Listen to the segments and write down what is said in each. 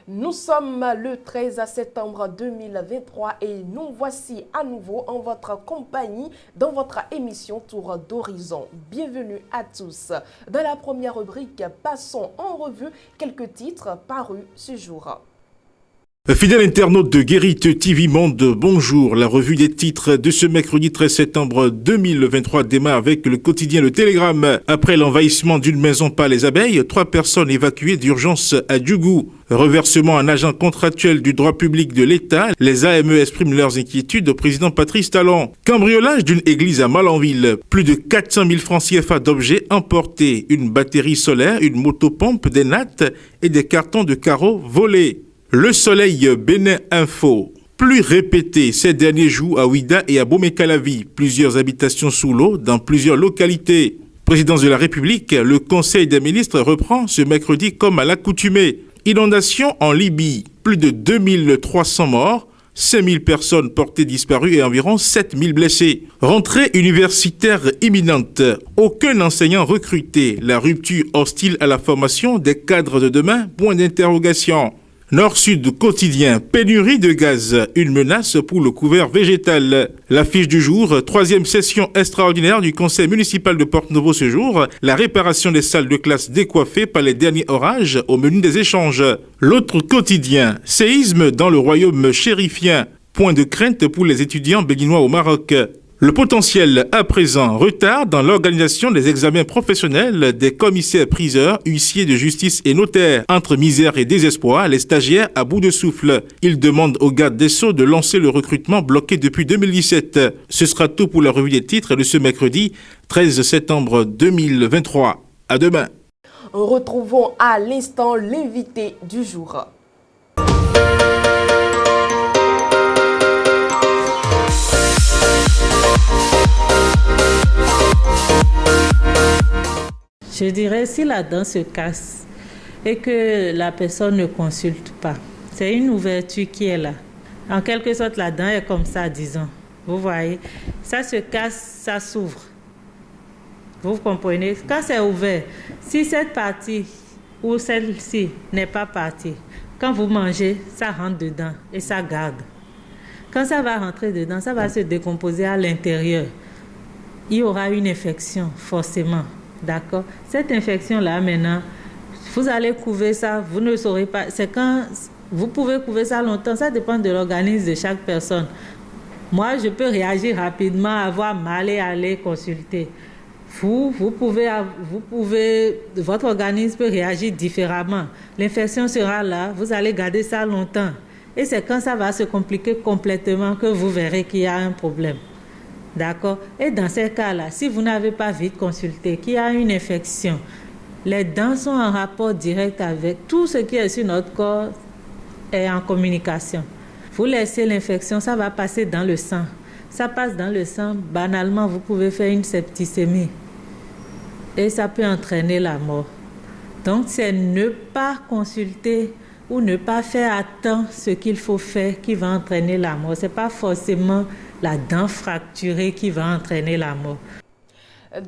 Nous sommes le 13 septembre 2023 et nous voici à nouveau en votre compagnie dans votre émission Tour d'Horizon. Bienvenue à tous. Dans la première rubrique, passons en revue quelques titres parus ce jour. Fidèle internaute de Guérit TV Monde, bonjour. La revue des titres de ce mercredi 13 septembre 2023 démarre avec le quotidien Le Télégramme. Après l'envahissement d'une maison par les abeilles, 3 personnes évacuées d'urgence à Djougou. Reversement en agent contractuel du droit public de l'État, les AME expriment leurs inquiétudes au président Patrice Talon. Cambriolage d'une église à Malanville, plus de 400 000 francs CFA d'objets emportés, une batterie solaire, une motopompe, des nattes et des cartons de carreaux volés. Le Soleil Bénin Info. Plus répété ces derniers jours à Ouida et à Bomé-Calavi, plusieurs habitations sous l'eau dans plusieurs localités. Présidence de la République, le Conseil des ministres reprend ce mercredi comme à l'accoutumée. Inondation en Libye, plus de 2300 morts, 5000 personnes portées disparues et environ 7000 blessés. Rentrée universitaire imminente, aucun enseignant recruté, la rupture hostile à la formation des cadres de demain, point d'interrogation. Nord-Sud quotidien, pénurie de gaz, une menace pour le couvert végétal. L'affiche du jour, 3e session extraordinaire du conseil municipal de Porte-Novo ce jour, la réparation des salles de classe décoiffées par les derniers orages au menu des échanges. L'autre quotidien, séisme dans le royaume chérifien, point de crainte pour les étudiants béninois au Maroc. Le potentiel à présent, retard dans l'organisation des examens professionnels des commissaires priseurs, huissiers de justice et notaires. Entre misère et désespoir, les stagiaires à bout de souffle. Ils demandent au garde des Sceaux de lancer le recrutement bloqué depuis 2017. Ce sera tout pour la revue des titres de ce mercredi 13 septembre 2023. À demain. Retrouvons à l'instant l'invité du jour. Je dirais, si la dent se casse et que la personne ne consulte pas, c'est une ouverture qui est là. En quelque sorte, la dent est comme ça, disons. Vous voyez, ça se casse, ça s'ouvre. Vous comprenez? Quand c'est ouvert, si cette partie ou celle-ci n'est pas partie, quand vous mangez, ça rentre dedans et ça garde. Quand ça va rentrer dedans, ça va se décomposer à l'intérieur. Il y aura une infection, forcément. D'accord? Cette infection-là, maintenant, vous allez couver ça, vous ne saurez pas. C'est quand vous pouvez couver ça longtemps, ça dépend de l'organisme de chaque personne. Moi, je peux réagir rapidement, avoir mal et aller consulter. Vous pouvez, votre organisme peut réagir différemment. L'infection sera là, vous allez garder ça longtemps. Et c'est quand ça va se compliquer complètement que vous verrez qu'il y a un problème. D'accord? Et dans ces cas-là, si vous n'avez pas vite consulté, qu'il y a une infection, les dents sont en rapport direct avec tout ce qui est sur notre corps est en communication. Vous laissez l'infection, ça va passer dans le sang. Ça passe dans le sang, banalement, vous pouvez faire une septicémie. Et ça peut entraîner la mort. Donc, c'est ne pas consulter ou ne pas faire à temps ce qu'il faut faire qui va entraîner la mort. Ce n'est pas forcément la dent fracturée qui va entraîner la mort.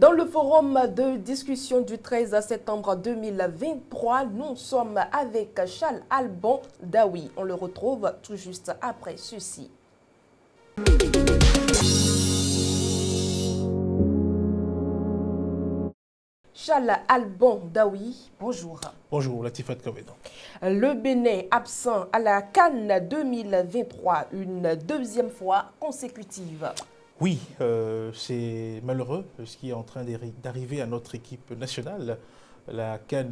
Dans le forum de discussion du 13 septembre 2023, nous sommes avec Charles Alban Daoui. On le retrouve tout juste après ceci. Charles Alban Daoui, bonjour. Bonjour, Latifat Kawedan. Le Bénin absent à la CAN 2023, une deuxième fois consécutive. Oui, c'est malheureux ce qui est en train d'arriver à notre équipe nationale. La CAN,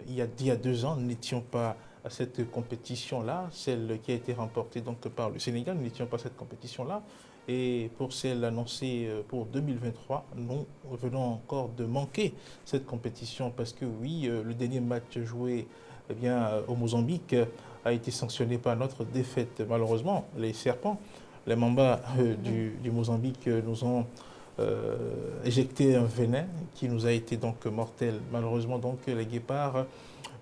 il y a 2 ans, nous n'étions pas à cette compétition-là, celle qui a été remportée donc par le Sénégal, nous n'étions pas à cette compétition-là. Et pour celle annoncée pour 2023, nous venons encore de manquer cette compétition parce que oui, le dernier match joué au Mozambique a été sanctionné par notre défaite. Malheureusement, les Serpents, les Mambas du Mozambique nous ont éjecté un venin qui nous a été donc mortel. Malheureusement, donc, les Guépards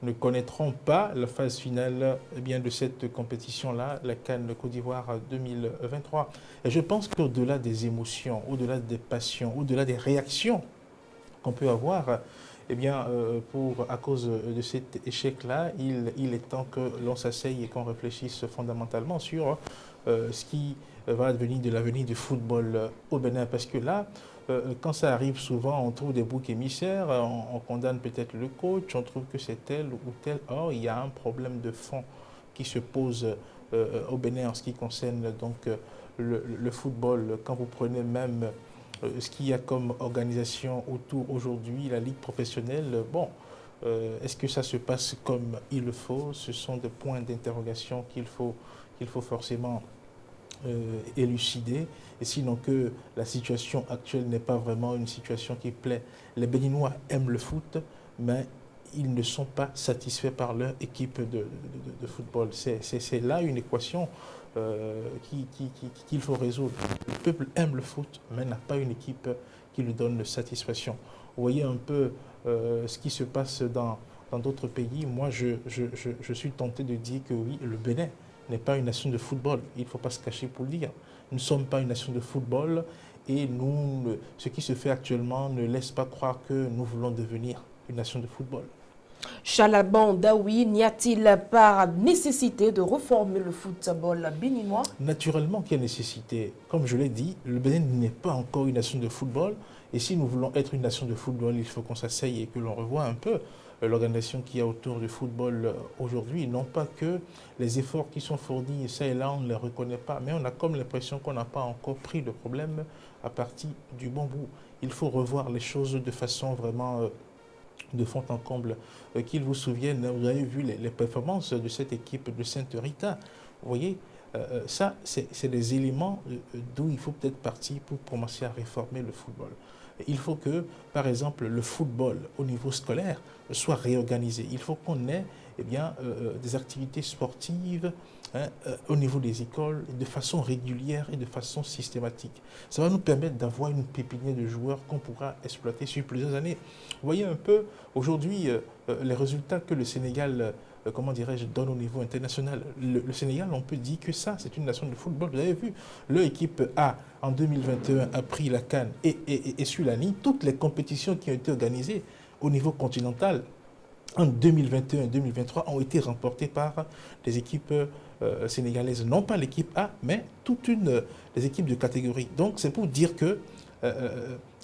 ne connaîtront pas la phase finale de cette compétition-là, la CAN Côte d'Ivoire 2023. Et je pense qu'au-delà des émotions, au-delà des passions, au-delà des réactions qu'on peut avoir, eh bien, à cause de cet échec-là, il est temps que l'on s'asseye et qu'on réfléchisse fondamentalement sur ce qui va devenir de l'avenir du football au Bénin. Parce que là, quand ça arrive souvent, on trouve des boucs émissaires, on condamne peut-être le coach, on trouve que c'est tel ou tel. Or, il y a un problème de fond qui se pose au Bénin en ce qui concerne donc le football. Quand vous prenez même ce qu'il y a comme organisation autour aujourd'hui, la ligue professionnelle, bon, est-ce que ça se passe comme il le faut? Ce sont des points d'interrogation qu'il faut forcément élucider, et sinon que la situation actuelle n'est pas vraiment une situation qui plaît. Les Béninois aiment le foot, mais ils ne sont pas satisfaits par leur équipe de football. C'est là une équation qu'il faut résoudre. Le peuple aime le foot, mais n'a pas une équipe qui lui donne satisfaction. Vous voyez un peu ce qui se passe dans d'autres pays. Moi, je suis tenté de dire que oui, le Bénin n'est pas une nation de football. Il ne faut pas se cacher pour le dire. Nous ne sommes pas une nation de football et ce qui se fait actuellement ne laisse pas croire que nous voulons devenir une nation de football. Chalaban Daoui, n'y a-t-il pas nécessité de reformer le football béninois? Naturellement qu'il y a nécessité. Comme je l'ai dit, le Bénin n'est pas encore une nation de football. Et si nous voulons être une nation de football, il faut qu'on s'asseye et que l'on revoie un peu l'organisation qu'il y a autour du football aujourd'hui. Non pas que les efforts qui sont fournis, ça et là, on ne les reconnaît pas. Mais on a comme l'impression qu'on n'a pas encore pris le problème à partir du bon bout. Il faut revoir les choses de façon vraiment de fond en comble. Qu'il vous souvienne, vous avez vu les performances de cette équipe de Sainte-Rita. Vous voyez, ça, c'est des éléments d'où il faut peut-être partir pour commencer à réformer le football. Il faut que, par exemple, le football au niveau scolaire soit réorganisé. Il faut qu'on ait des activités sportives au niveau des écoles de façon régulière et de façon systématique. Ça va nous permettre d'avoir une pépinière de joueurs qu'on pourra exploiter sur plusieurs années. Vous voyez un peu aujourd'hui les résultats que le Sénégal donne au niveau international. Le Sénégal, on peut dire que ça, c'est une nation de football. Vous avez vu, leur équipe A, en 2021, a pris la CAN et sur la ligne. Toutes les compétitions qui ont été organisées au niveau continental en 2021 et 2023 ont été remportées par des équipes sénégalaises. Non pas l'équipe A, mais les équipes de catégorie. Donc, c'est pour dire que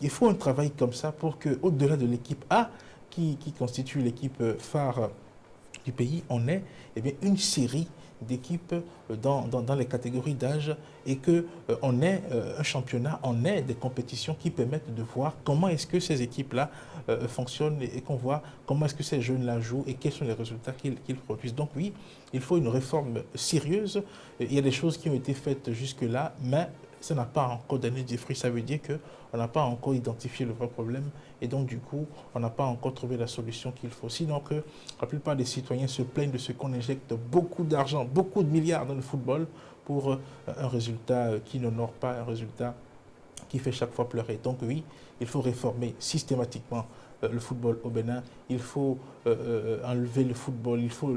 il faut un travail comme ça pour qu'au-delà de l'équipe A, qui constitue l'équipe phare du pays, on ait une série d'équipes dans les catégories d'âge et qu'on ait un championnat, on ait des compétitions qui permettent de voir comment est-ce que ces équipes-là fonctionnent et qu'on voit comment est-ce que ces jeunes-là jouent et quels sont les résultats qu'ils produisent. Donc oui, il faut une réforme sérieuse. Il y a des choses qui ont été faites jusque-là, mais ça n'a pas encore donné des fruits. Ça veut dire qu'on n'a pas encore identifié le vrai problème et donc du coup, on n'a pas encore trouvé la solution qu'il faut. Sinon que la plupart des citoyens se plaignent de ce qu'on injecte beaucoup d'argent, beaucoup de milliards dans le football pour un résultat qui n'honore pas, un résultat qui fait chaque fois pleurer. Donc oui, il faut réformer systématiquement le football au Bénin. Il faut enlever le football, il faut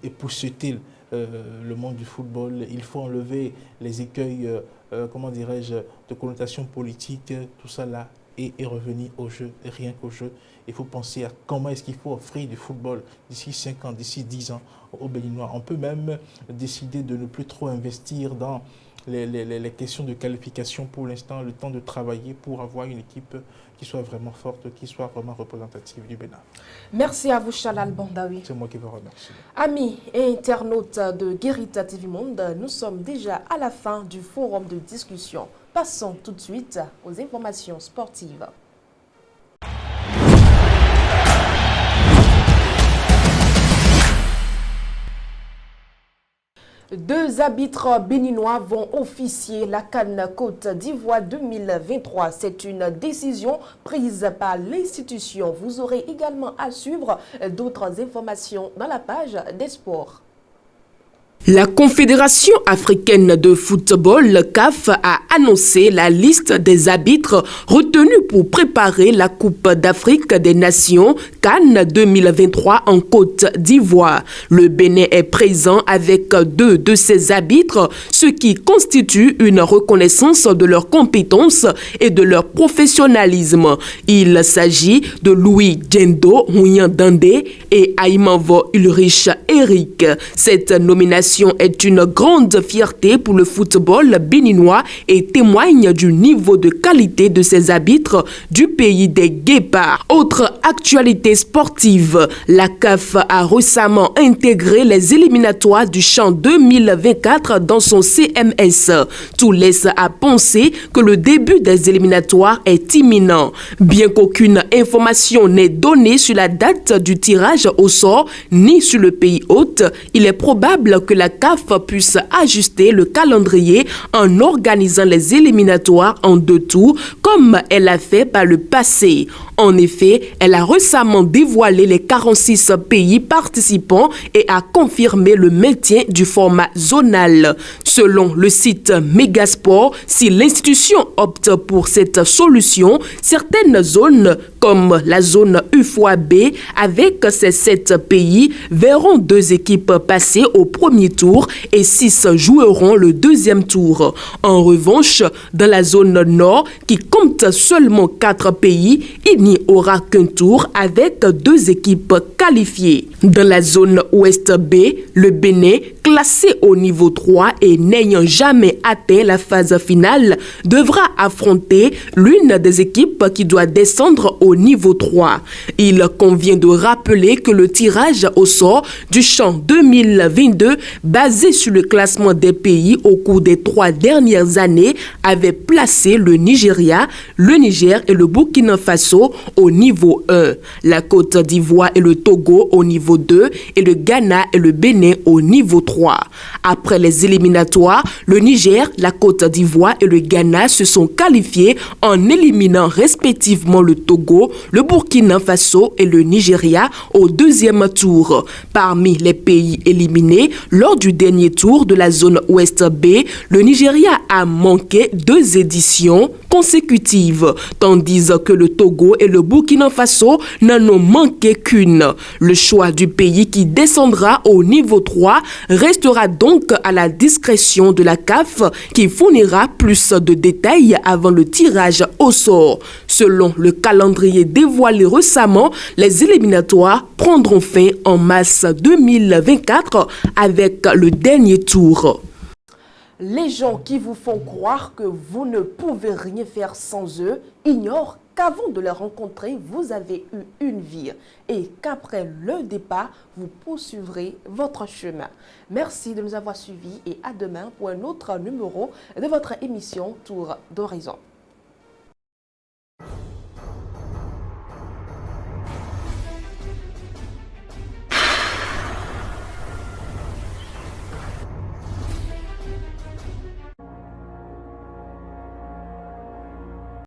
épousseter le monde du football, il faut enlever les écueils, de connotation politique, tout ça là, et revenir au jeu, et rien qu'au jeu. Il faut penser à comment est-ce qu'il faut offrir du football d'ici 5 ans, d'ici 10 ans aux Béninois. On peut même décider de ne plus trop investir dans les questions de qualification pour l'instant, le temps de travailler pour avoir une équipe qui soit vraiment forte, qui soit vraiment représentative du Bénin. Merci à vous, Chalal Bandaoui. C'est moi qui vous remercie. Amis et internautes de Guérita TV Monde, nous sommes déjà à la fin du forum de discussion. Passons tout de suite aux informations sportives. Deux arbitres béninois vont officier la CAN Côte d'Ivoire 2023. C'est une décision prise par l'institution. Vous aurez également à suivre d'autres informations dans la page des sports. La Confédération africaine de football, CAF, a annoncé la liste des arbitres retenus pour préparer la Coupe d'Afrique des Nations CAN 2023 en Côte d'Ivoire. Le Bénin est présent avec 2 de ses arbitres, ce qui constitue une reconnaissance de leurs compétences et de leur professionnalisme. Il s'agit de Louis Djendo Huyen Dandé et Aïmanvo Ulrich Eric. Cette nomination est une grande fierté pour le football béninois et témoigne du niveau de qualité de ses arbitres du pays des Guépards. Autre actualité sportive, la CAF a récemment intégré les éliminatoires du CHAN 2024 dans son CMS. Tout laisse à penser que le début des éliminatoires est imminent. Bien qu'aucune information n'est donnée sur la date du tirage au sort ni sur le pays hôte, il est probable que la CAF puisse ajuster le calendrier en organisant les éliminatoires en 2 tours comme elle l'a fait par le passé. En effet, elle a récemment dévoilé les 46 pays participants et a confirmé le maintien du format zonal. Selon le site Megasport, si l'institution opte pour cette solution, certaines zones comme la zone U3B avec ses 7 pays verront 2 équipes passer au premier tour et 6 joueront le deuxième tour. En revanche, dans la zone nord qui compte seulement 4 pays, il n'y aura qu'un tour avec 2 équipes qualifiées. Dans la zone ouest B, le Bénin, classé au niveau 3 et n'ayant jamais atteint la phase finale, devra affronter l'une des équipes qui doit descendre au niveau 3. Il convient de rappeler que le tirage au sort du CHAN 2022, basé sur le classement des pays au cours des 3 dernières années, avait placé le Nigeria, le Niger et le Burkina Faso au niveau 1, la Côte d'Ivoire et le Togo au niveau 2 et le Ghana et le Bénin au niveau 3. Après les éliminatoires, le Niger, la Côte d'Ivoire et le Ghana se sont qualifiés en éliminant respectivement le Togo, le Burkina Faso et le Nigeria au deuxième tour. Parmi les pays éliminés, lors du dernier tour de la zone Ouest B, le Nigeria a manqué 2 éditions consécutives, tandis que le Togo et le Burkina Faso n'en ont manqué qu'une. Le choix du pays qui descendra au niveau 3 restera donc à la discrétion de la CAF qui fournira plus de détails avant le tirage au sort. Selon le calendrier dévoilé récemment, les éliminatoires prendront fin en mars 2024 avec le dernier tour. Les gens qui vous font croire que vous ne pouvez rien faire sans eux ignorent qu'avant de les rencontrer, vous avez eu une vie et qu'après le départ, vous poursuivrez votre chemin. Merci de nous avoir suivis et à demain pour un autre numéro de votre émission Tour d'Horizon.